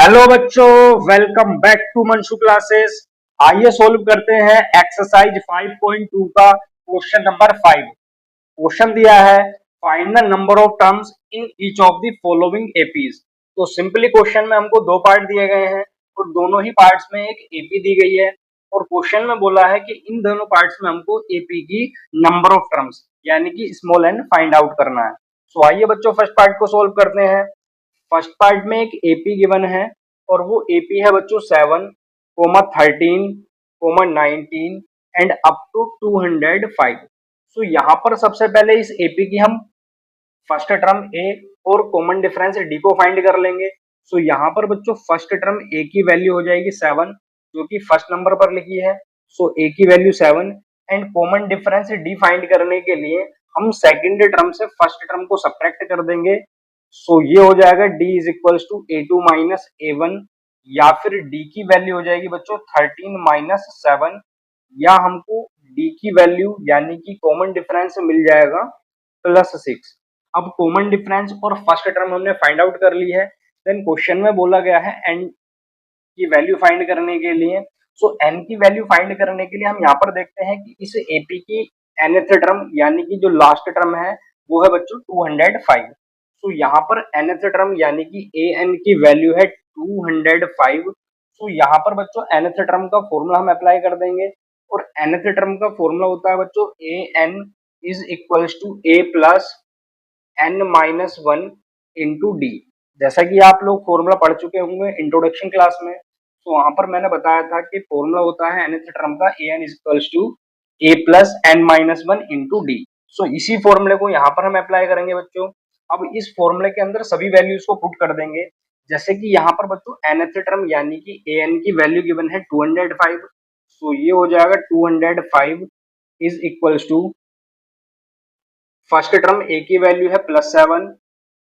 Hello बच्चों, welcome back to Manshu classes. आइए solve करते हैं एक्सरसाइज 5.2 का क्वेश्चन नंबर 5। क्वेश्चन दिया है find the number of terms in each of the following APs. तो सिंपली क्वेश्चन में हमको दो पार्ट दिए गए हैं और दोनों ही पार्ट्स में एक एपी दी गई है और क्वेश्चन में बोला है कि इन दोनों पार्ट्स में हमको एपी की नंबर ऑफ टर्म्स यानी कि स्मॉल एन फाइंड आउट करना है। सो आइए बच्चों फर्स्ट पार्ट को सोल्व करते हैं। फर्स्ट पार्ट में एक एपी गिवन है और वो एपी है बच्चों 7, 13, 19 एंड अप टू 205। सो यहाँ पर सबसे पहले इस एपी की हम फर्स्ट टर्म ए और कॉमन डिफरेंस डी को फाइंड कर लेंगे। सो यहाँ पर बच्चों फर्स्ट टर्म ए की वैल्यू हो जाएगी 7 जो कि फर्स्ट नंबर पर लिखी है। सो ए की value 7 and common difference D find करने के लिए हम सेकंड टर्म से फर्स्ट टर्म को सब्ट्रैक्ट कर देंगे। सो ये हो जाएगा d is equal to a2 minus a1 या फिर d की वैल्यू हो जाएगी बच्चों 13 माइनस 7 या हमको d की वैल्यू यानी कि कॉमन डिफरेंस मिल जाएगा +6। अब कॉमन डिफरेंस और फर्स्ट टर्म हमने फाइंड आउट कर ली है। देन क्वेश्चन में बोला गया है n की वैल्यू फाइंड करने के लिए। सो n की वैल्यू फाइंड करने के लिए हम यहाँ पर देखते हैं कि इस AP की nth टर्म यानी कि जो लास्ट टर्म है वो है बच्चों 205। तो यहाँ पर nth टर्म यानी कि an की वैल्यू है 205। तो यहाँ पर बच्चों nth टर्म का फॉर्मूला हम अप्लाई कर देंगे और nth टर्म का फॉर्मूला होता है बच्चों an is equals to a plus n minus 1 into D. जैसा कि आप लोग फॉर्मूला पढ़ चुके होंगे इंट्रोडक्शन क्लास में, तो वहां पर मैंने बताया था कि फॉर्मूला होता है nth टर्म का an is equals to a plus n minus 1 into D. So इसी फॉर्मूले को यहाँ पर हम अप्लाई करेंगे बच्चों। अब इस फॉर्मूले के अंदर सभी वैल्यूज को पुट कर देंगे। जैसे कि यहाँ पर बच्चों nth टर्म यानी कि an की वैल्यू गिवन है 205। सो ये हो जाएगा 205 is equals to first term a की वैल्यू है +7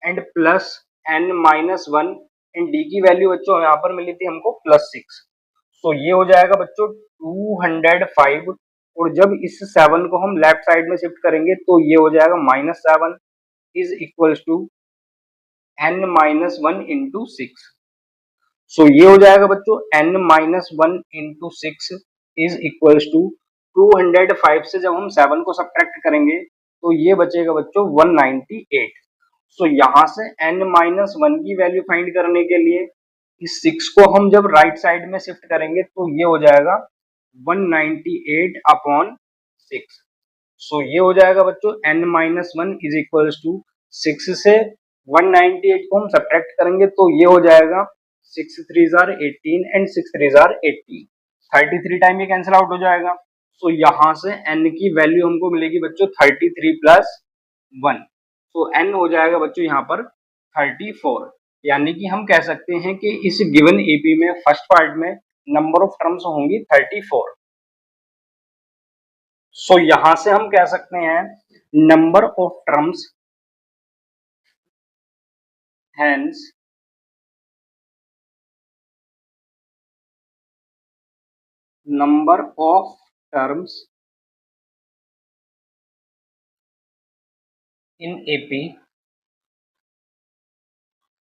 and plus n minus 1 and d की वैल्यू बच्चों यहाँ पर मिली थी हमको +6। सो ये हो जाएगा बच्चों 205 और जब इस 7 को हम लेफ्ट साइड में शिफ्ट करेंगे तो ये हो जाएगा -7 is equals to n minus 1 into 6। So ये हो जाएगा बच्चों n minus 1 into 6 is equals to 205 से जब हम 7 को सब्ट्रैक्ट करेंगे तो ये बचेगा बच्चों 198। सो यहाँ से n माइनस 1 की वैल्यू फाइंड करने के लिए इस 6 को हम जब राइट साइड में शिफ्ट करेंगे तो ये हो जाएगा 198 अपॉन 6। सो ये हो जाएगा बच्चों n minus 1 is equals to 6 से 198 को हम सब्ट्रैक्ट करेंगे तो ये हो जाएगा 6 3 जार 18 एंड 6 3 जार 80। 33 टाइम ये कैंसिल आउट हो जाएगा। सो यहाँ से n की वैल्यू हमको मिलेगी बच्चों 33 प्लस 1। तो n हो जाएगा बच्चों यहाँ पर 34। यानी कि हम कह सकते हैं कि इस गिवन एपी में फर्स्ट पार्ट में नंबर ऑफ टर्म्स होंगी 34। सो यहां से हम कह सकते हैं number of terms hence number of terms in AP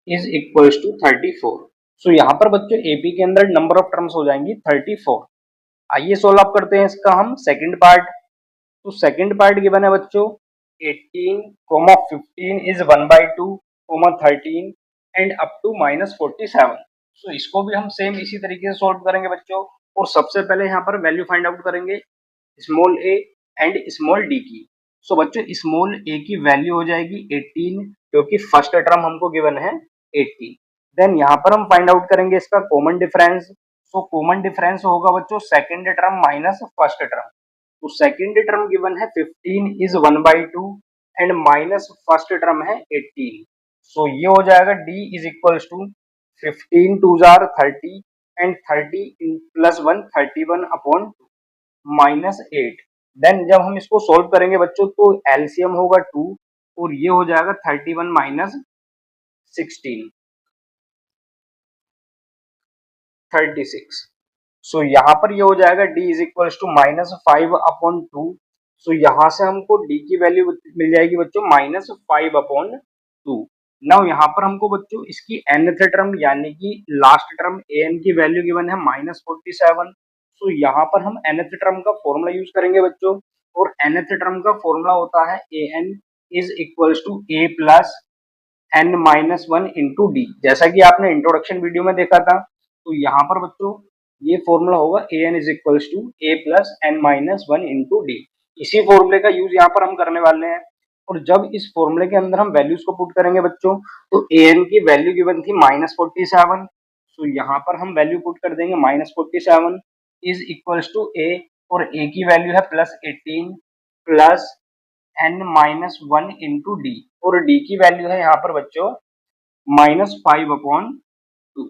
is equals to 34। So यहाँ पर बच्चों एपी के अंदर नंबर ऑफ टर्म्स हो जाएंगी 34। आइए सोल्व अप करते हैं इसका हम सेकंड पार्ट। तो सेकंड पार्ट गिवन है बच्चों 18, 15 इज 1/2, 13 एंड अप टू -47। सो इसको भी हम सेम इसी तरीके से सोल्व करेंगे बच्चों और सबसे पहले यहाँ पर वैल्यू फाइंड आउट करेंगे small A and small D की। सो बच्चों स्मॉल ए की वैल्यू हो जाएगी 18 क्योंकि फर्स्ट टर्म हमको गिवन है 80। देन यहाँ पर हम फाइंड आउट करेंगे इसका common difference. So common difference होगा बच्चों second term minus first term. तो सेकंड टर्म गिवन है 15 is 1/2 and minus first term है 18। सो ये हो जाएगा d इज इक्वल्स टू 15 2 जार 30 एंड 30 प्लस 1 31 अपॉन -8। देन जब हम इसको सोल्व करेंगे बच्चों तो एलसीएम होगा 2 और ये हो जाएगा 31 माइनस 16 36। सो यहाँ पर ये हो जाएगा d is equal to -5 upon 2। So यहाँ से हमको d की वैल्यू मिल जाएगी बच्चों -5 अपॉन 2। नाउ यहाँ पर हमको बच्चों इसकी nth टर्म यानी कि लास्ट टर्म an की वैल्यू गिवन है -47। तो यहाँ पर हम nth टर्म का फॉर्मूला यूज करेंगे बच्चों, और nth टर्म का फॉर्मूला होता है an is equals to a plus n minus one into D. जैसा कि आपने इंट्रोडक्शन वीडियो में देखा था, तो यहाँ पर बच्चों ये फॉर्मूला होगा an is equals to a plus n minus one into D. इसी फॉर्मूले का यूज यहाँ पर हम करने वाले हैं। और जब इस फॉर्मूले के अंदर हम वैल्यूज को पुट करेंगे बच्चों, तो an की वैल्यू गिवन थी -47। तो यहाँ पर हम वैल्यू पुट कर देंगे -47 इज इक्वल्स टू a, और a की वैल्यू है +18 plus n minus one into D, और d की वैल्यू है यहाँ पर बच्चों -5/2।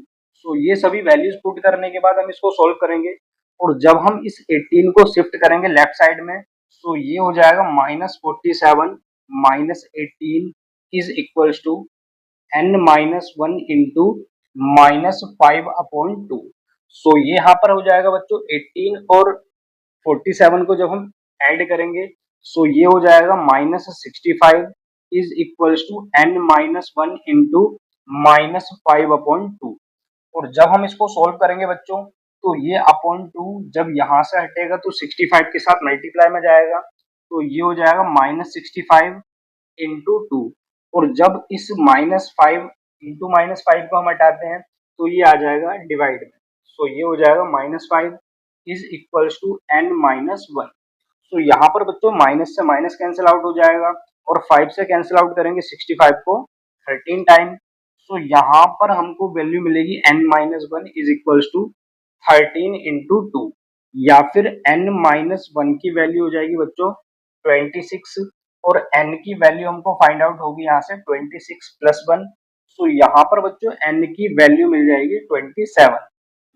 सो ये सभी वैल्यूज पुट करने के बाद हम इसको सोल्व करेंगे, और जब हम इस 18 को शिफ्ट करेंगे लेफ्ट साइड में, तो ये हो जाएगा -47 -18 is equals to n minus one into -5/2। So ये यहाँ पर हो जाएगा बच्चों 18 और 47 को जब हम ऐड करेंगे, सो ये हो जाएगा -65 is equals to n minus one into -5/2। और जब हम इसको सोल्व करेंगे बच्चों, तो ये अपॉन टू जब यहाँ से हटेगा तो 65 के साथ मल्टीप्लाई में जाएगा, तो ये हो जाएगा -65 इंटू टू। और जब इस -5 इंटू -5 को हम हटाते हैं, तो ये आ जाएगा डिवाइड में। सो ये हो जाएगा -5 is equals to n minus one. तो यहाँ पर बच्चों माइनस से माइनस कैंसिल आउट हो जाएगा, और 5 से कैंसिल आउट करेंगे 65 को 13 टाइम। तो यहाँ पर हमको वैल्यू मिलेगी n minus one is equals to 13 into two, या फिर n माइनस वन की वैल्यू हो जाएगी बच्चों 26, और n की वैल्यू हमको फाइंड आउट होगी यहाँ से 26 प्लस वन। तो यहाँ पर बच्चों n की वैल्यू मिल जाएगी 27,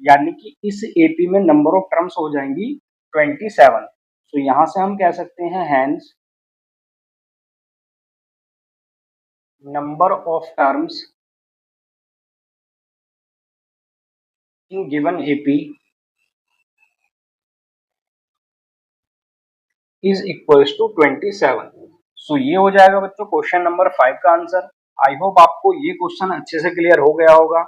यानी कि इस एपी में नंबर ऑफ टर्म्स हो जाएंगी 27। तो यहां से हम कह सकते हैं hence number of terms in given AP is equals to 27। So ये हो जाएगा बच्चों क्वेश्चन नंबर 5 का आंसर। आई होप आपको ये क्वेश्चन अच्छे से क्लियर हो गया होगा।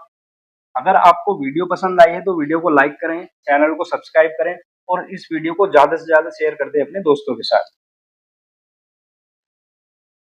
अगर आपको वीडियो पसंद आई है तो वीडियो को लाइक करें, चैनल को सब्सक्राइब करें, और इस वीडियो को ज्यादा से ज्यादा शेयर कर दें अपने दोस्तों के साथ।